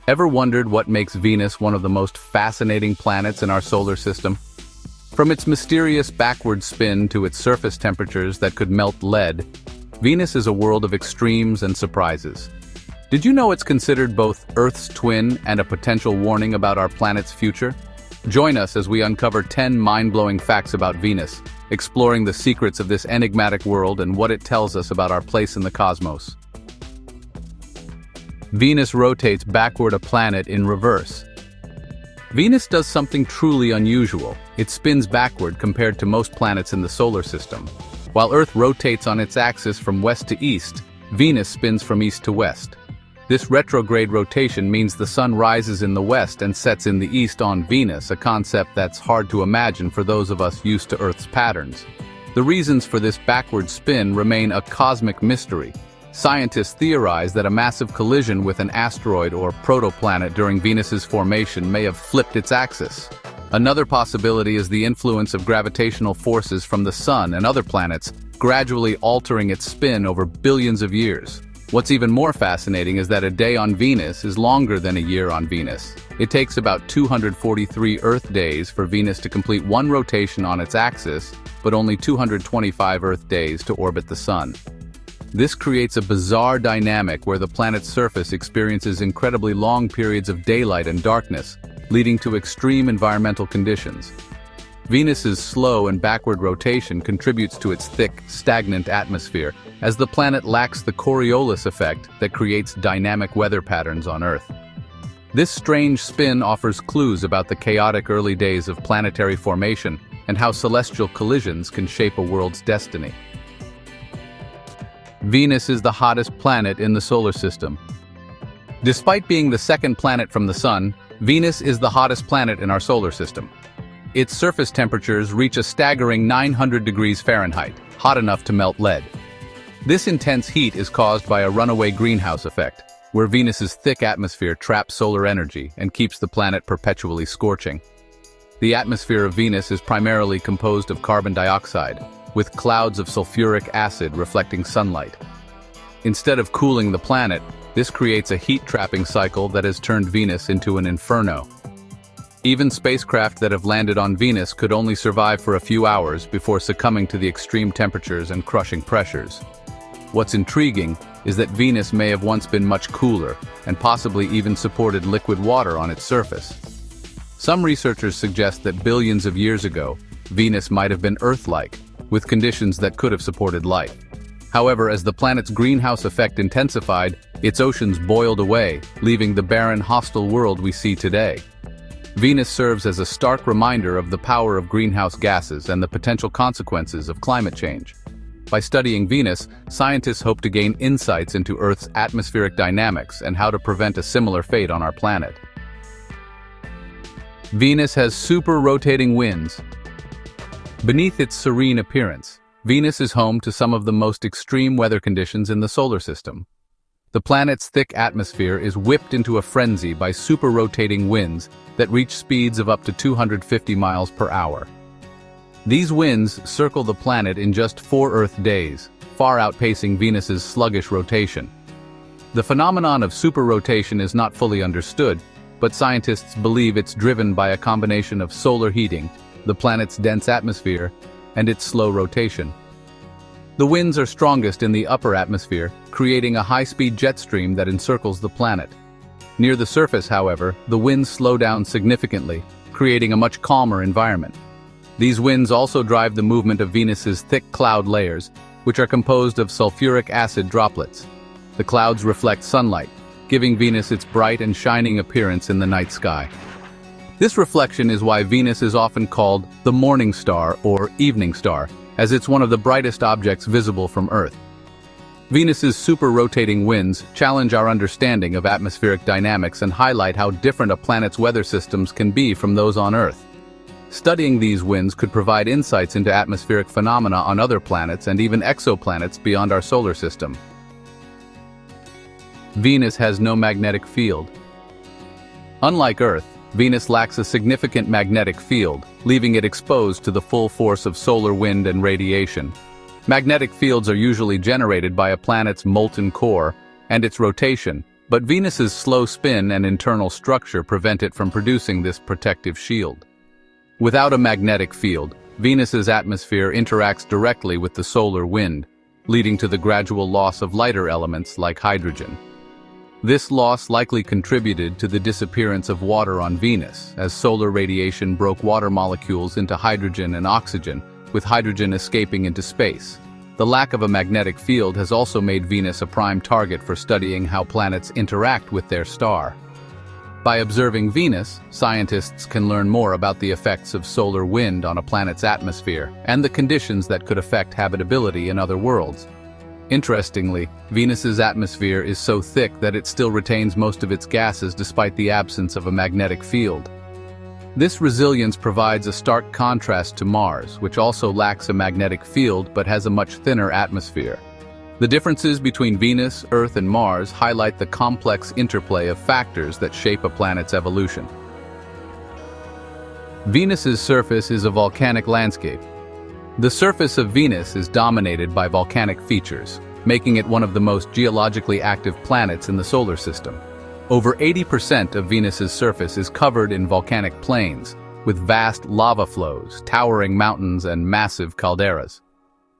Ever wondered what makes Venus one of the most fascinating planets in our solar system? From its mysterious backward spin to its surface temperatures that could melt lead, Venus is a world of extremes and surprises. Did you know it's considered both Earth's twin and a potential warning about our planet's future? Join us as we uncover 10 mind-blowing facts about Venus, exploring the secrets of this enigmatic world and what it tells us about our place in the cosmos. Venus rotates backward a planet in reverse. Venus does something truly unusual. It spins backward compared to most planets in the solar system. While Earth rotates on its axis from west to east, Venus spins from east to west. This retrograde rotation means the sun rises in the west and sets in the east on Venus, a concept that's hard to imagine for those of us used to Earth's patterns. The reasons for this backward spin remain a cosmic mystery. Scientists theorize that a massive collision with an asteroid or protoplanet during Venus's formation may have flipped its axis. Another possibility is the influence of gravitational forces from the Sun and other planets, gradually altering its spin over billions of years. What's even more fascinating is that a day on Venus is longer than a year on Venus. It takes about 243 Earth days for Venus to complete one rotation on its axis, but only 225 Earth days to orbit the Sun. This creates a bizarre dynamic where the planet's surface experiences incredibly long periods of daylight and darkness, leading to extreme environmental conditions. Venus's slow and backward rotation contributes to its thick, stagnant atmosphere, as the planet lacks the Coriolis effect that creates dynamic weather patterns on Earth. This strange spin offers clues about the chaotic early days of planetary formation and how celestial collisions can shape a world's destiny. Venus is the hottest planet in the solar system. Despite being the second planet from the Sun, Venus is the hottest planet in our solar system. Its surface temperatures reach a staggering 900 degrees Fahrenheit, hot enough to melt lead. This intense heat is caused by a runaway greenhouse effect, where Venus's thick atmosphere traps solar energy and keeps the planet perpetually scorching. The atmosphere of Venus is primarily composed of carbon dioxide, with clouds of sulfuric acid reflecting sunlight. Instead of cooling the planet, this creates a heat-trapping cycle that has turned Venus into an inferno. Even spacecraft that have landed on Venus could only survive for a few hours before succumbing to the extreme temperatures and crushing pressures. What's intriguing is that Venus may have once been much cooler and possibly even supported liquid water on its surface. Some researchers suggest that billions of years ago, Venus might have been Earth-like, with conditions that could have supported life. However, as the planet's greenhouse effect intensified, its oceans boiled away, leaving the barren, hostile world we see today. Venus serves as a stark reminder of the power of greenhouse gases and the potential consequences of climate change. By studying Venus, scientists hope to gain insights into Earth's atmospheric dynamics and how to prevent a similar fate on our planet. Venus has super-rotating winds. Beneath its serene appearance, Venus is home to some of the most extreme weather conditions in the solar system. The planet's thick atmosphere is whipped into a frenzy by super-rotating winds that reach speeds of up to 250 miles per hour. These winds circle the planet in just 4 Earth days, far outpacing Venus's sluggish rotation. The phenomenon of super-rotation is not fully understood, but scientists believe it's driven by a combination of solar heating, the planet's dense atmosphere, and its slow rotation. The winds are strongest in the upper atmosphere, creating a high-speed jet stream that encircles the planet. Near the surface, however, the winds slow down significantly, creating a much calmer environment. These winds also drive the movement of Venus's thick cloud layers, which are composed of sulfuric acid droplets. The clouds reflect sunlight, giving Venus its bright and shining appearance in the night sky. This reflection is why Venus is often called the morning star or evening star, as it's one of the brightest objects visible from Earth. Venus's super-rotating winds challenge our understanding of atmospheric dynamics and highlight how different a planet's weather systems can be from those on Earth. Studying these winds could provide insights into atmospheric phenomena on other planets and even exoplanets beyond our solar system. Venus has no magnetic field. Unlike Earth, Venus lacks a significant magnetic field, leaving it exposed to the full force of solar wind and radiation. Magnetic fields are usually generated by a planet's molten core and its rotation, But Venus's slow spin and internal structure prevent it from producing this protective shield. Without a magnetic field, Venus's atmosphere interacts directly with the solar wind, leading to the gradual loss of lighter elements like hydrogen. This loss likely contributed to the disappearance of water on Venus, as solar radiation broke water molecules into hydrogen and oxygen, with hydrogen escaping into space. The lack of a magnetic field has also made Venus a prime target for studying how planets interact with their star. By observing Venus, scientists can learn more about the effects of solar wind on a planet's atmosphere and the conditions that could affect habitability in other worlds. Interestingly, Venus's atmosphere is so thick that it still retains most of its gases despite the absence of a magnetic field. This resilience provides a stark contrast to Mars, which also lacks a magnetic field but has a much thinner atmosphere. The differences between Venus, Earth, and Mars highlight the complex interplay of factors that shape a planet's evolution. Venus's surface is a volcanic landscape. The surface of Venus is dominated by volcanic features, making it one of the most geologically active planets in the solar system. Over 80% of Venus's surface is covered in volcanic plains, with vast lava flows, towering mountains, and massive calderas.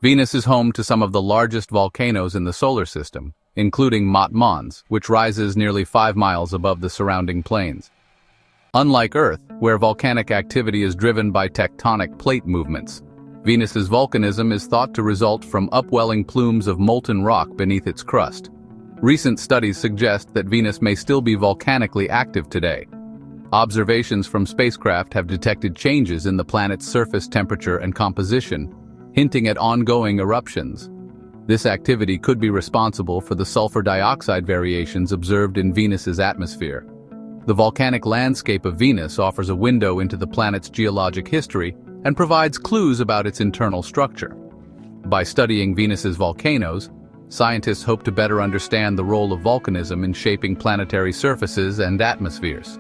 Venus is home to some of the largest volcanoes in the solar system, including Mont Mons, which rises nearly 5 miles above the surrounding plains. Unlike Earth, where volcanic activity is driven by tectonic plate movements, Venus's volcanism is thought to result from upwelling plumes of molten rock beneath its crust. Recent studies suggest that Venus may still be volcanically active today. Observations from spacecraft have detected changes in the planet's surface temperature and composition, hinting at ongoing eruptions. This activity could be responsible for the sulfur dioxide variations observed in Venus's atmosphere. The volcanic landscape of Venus offers a window into the planet's geologic history and provides clues about its internal structure. By studying Venus's volcanoes, scientists hope to better understand the role of volcanism in shaping planetary surfaces and atmospheres.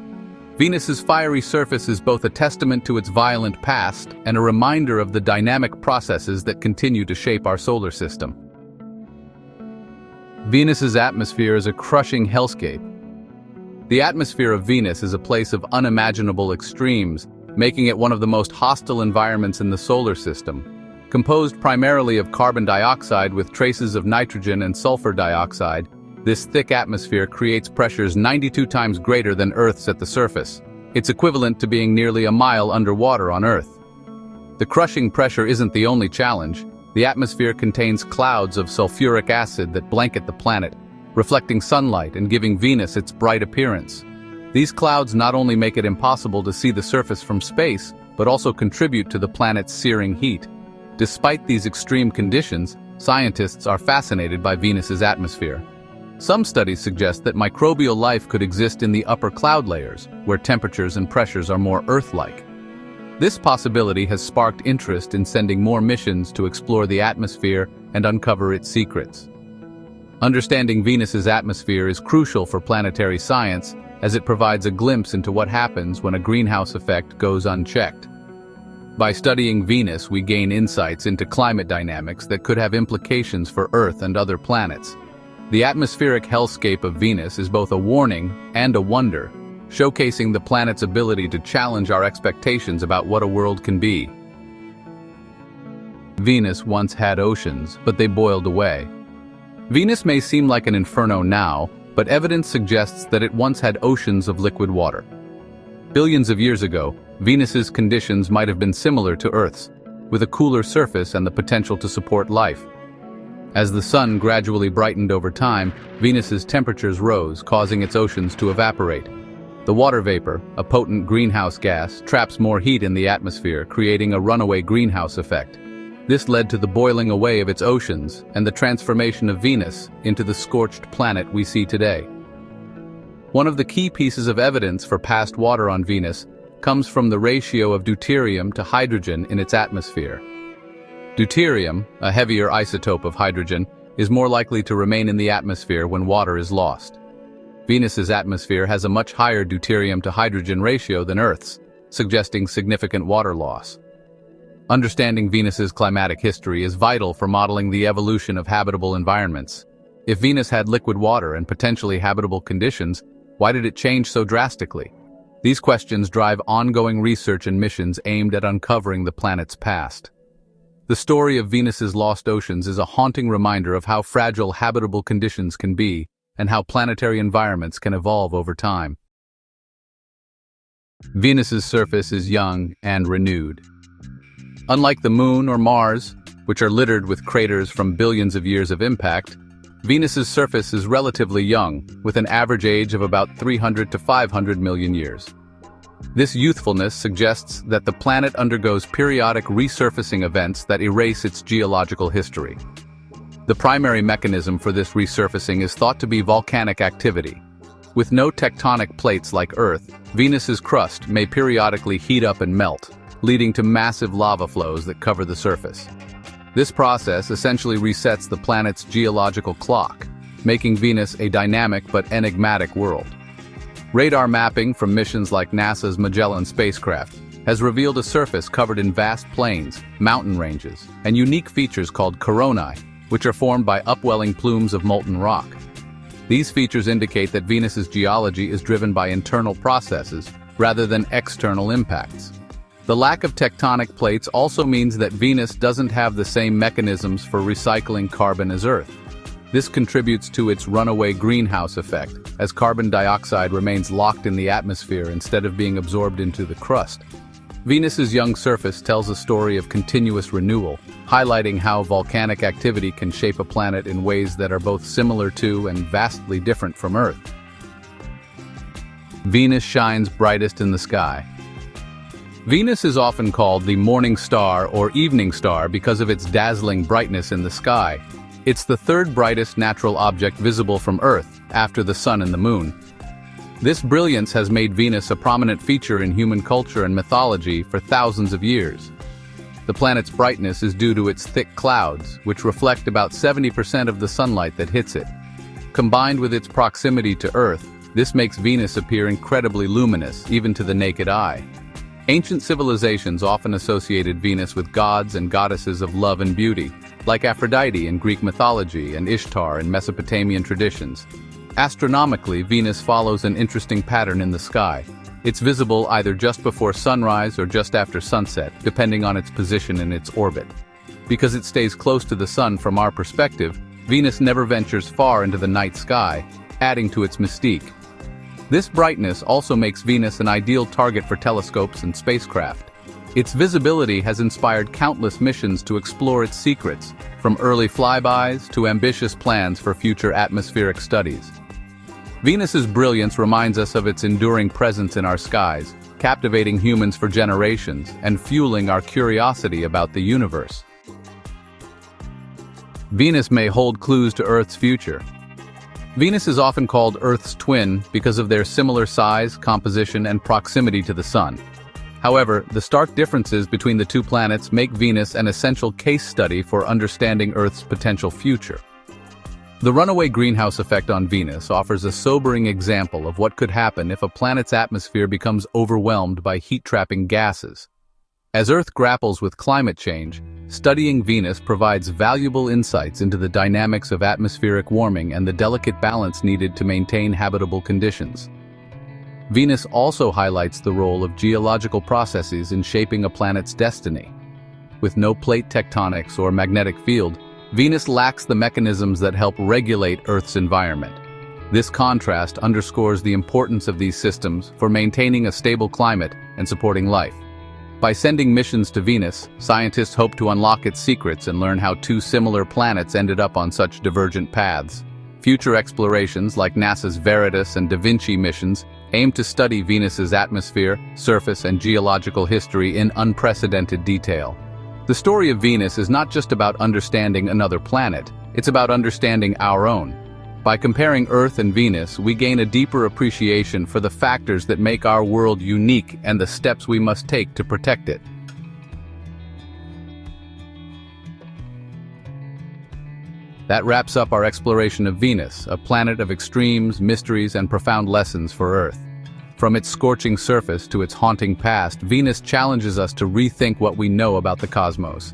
Venus's fiery surface is both a testament to its violent past and a reminder of the dynamic processes that continue to shape our solar system. Venus's atmosphere is a crushing hellscape. The atmosphere of Venus is a place of unimaginable extremes, making it one of the most hostile environments in the solar system. Composed primarily of carbon dioxide with traces of nitrogen and sulfur dioxide, this thick atmosphere creates pressures 92 times greater than Earth's at the surface. It's equivalent to being nearly a mile underwater on Earth. The crushing pressure isn't the only challenge. The atmosphere contains clouds of sulfuric acid that blanket the planet, reflecting sunlight and giving Venus its bright appearance. These clouds not only make it impossible to see the surface from space, but also contribute to the planet's searing heat. Despite these extreme conditions, scientists are fascinated by Venus's atmosphere. Some studies suggest that microbial life could exist in the upper cloud layers, where temperatures and pressures are more Earth-like. This possibility has sparked interest in sending more missions to explore the atmosphere and uncover its secrets. Understanding Venus's atmosphere is crucial for planetary science, as it provides a glimpse into what happens when a greenhouse effect goes unchecked. By studying Venus, we gain insights into climate dynamics that could have implications for Earth and other planets. The atmospheric hellscape of Venus is both a warning and a wonder, showcasing the planet's ability to challenge our expectations about what a world can be. Venus once had oceans, but they boiled away. Venus may seem like an inferno now, but evidence suggests that it once had oceans of liquid water. Billions of years ago, Venus's conditions might have been similar to Earth's, with a cooler surface and the potential to support life. As the sun gradually brightened over time, Venus's temperatures rose, causing its oceans to evaporate. The water vapor, a potent greenhouse gas, traps more heat in the atmosphere, creating a runaway greenhouse effect. This led to the boiling away of its oceans and the transformation of Venus into the scorched planet we see today. One of the key pieces of evidence for past water on Venus comes from the ratio of deuterium to hydrogen in its atmosphere. Deuterium, a heavier isotope of hydrogen, is more likely to remain in the atmosphere when water is lost. Venus's atmosphere has a much higher deuterium to hydrogen ratio than Earth's, suggesting significant water loss. Understanding Venus's climatic history is vital for modeling the evolution of habitable environments. If Venus had liquid water and potentially habitable conditions, why did it change so drastically? These questions drive ongoing research and missions aimed at uncovering the planet's past. The story of Venus's lost oceans is a haunting reminder of how fragile habitable conditions can be and how planetary environments can evolve over time. Venus's surface is young and renewed. Unlike the Moon or Mars, which are littered with craters from billions of years of impact, Venus's surface is relatively young, with an average age of about 300 to 500 million years. This youthfulness suggests that the planet undergoes periodic resurfacing events that erase its geological history. The primary mechanism for this resurfacing is thought to be volcanic activity. With no tectonic plates like Earth, Venus's crust may periodically heat up and melt, leading to massive lava flows that cover the surface. This process essentially resets the planet's geological clock, making Venus a dynamic but enigmatic world. Radar mapping from missions like NASA's Magellan spacecraft has revealed a surface covered in vast plains, mountain ranges, and unique features called coronae, which are formed by upwelling plumes of molten rock. These features indicate that Venus's geology is driven by internal processes rather than external impacts. The lack of tectonic plates also means that Venus doesn't have the same mechanisms for recycling carbon as Earth. This contributes to its runaway greenhouse effect, as carbon dioxide remains locked in the atmosphere instead of being absorbed into the crust. Venus's young surface tells a story of continuous renewal, highlighting how volcanic activity can shape a planet in ways that are both similar to and vastly different from Earth. Venus shines brightest in the sky. Venus is often called the morning star or evening star because of its dazzling brightness in the sky. It's the third brightest natural object visible from Earth, after the Sun and the Moon. This brilliance has made Venus a prominent feature in human culture and mythology for thousands of years. The planet's brightness is due to its thick clouds, which reflect about 70% of the sunlight that hits it. Combined with its proximity to Earth, this makes Venus appear incredibly luminous, even to the naked eye. Ancient civilizations often associated Venus with gods and goddesses of love and beauty, like Aphrodite in Greek mythology and Ishtar in Mesopotamian traditions. Astronomically, Venus follows an interesting pattern in the sky. It's visible either just before sunrise or just after sunset, depending on its position in its orbit. Because it stays close to the Sun from our perspective, Venus never ventures far into the night sky, adding to its mystique. This brightness also makes Venus an ideal target for telescopes and spacecraft. Its visibility has inspired countless missions to explore its secrets, from early flybys to ambitious plans for future atmospheric studies. Venus's brilliance reminds us of its enduring presence in our skies, captivating humans for generations and fueling our curiosity about the universe. Venus may hold clues to Earth's future. Venus is often called Earth's twin because of their similar size, composition, and proximity to the Sun. However, the stark differences between the two planets make Venus an essential case study for understanding Earth's potential future. The runaway greenhouse effect on Venus offers a sobering example of what could happen if a planet's atmosphere becomes overwhelmed by heat-trapping gases. As Earth grapples with climate change, studying Venus provides valuable insights into the dynamics of atmospheric warming and the delicate balance needed to maintain habitable conditions. Venus also highlights the role of geological processes in shaping a planet's destiny. With no plate tectonics or magnetic field, Venus lacks the mechanisms that help regulate Earth's environment. This contrast underscores the importance of these systems for maintaining a stable climate and supporting life. By sending missions to Venus, scientists hope to unlock its secrets and learn how two similar planets ended up on such divergent paths. Future explorations like NASA's Brightest and Da Vinci missions aim to study Venus's atmosphere, surface, and geological history in unprecedented detail. The story of Venus is not just about understanding another planet, it's about understanding our own. By comparing Earth and Venus, we gain a deeper appreciation for the factors that make our world unique and the steps we must take to protect it. That wraps up our exploration of Venus, a planet of extremes, mysteries, and profound lessons for Earth. From its scorching surface to its haunting past, Venus challenges us to rethink what we know about the cosmos.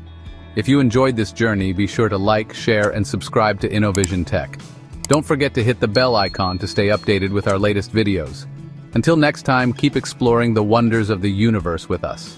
If you enjoyed this journey, be sure to like, share, and subscribe to InnoVision Tech. Don't forget to hit the bell icon to stay updated with our latest videos. Until next time, keep exploring the wonders of the universe with us.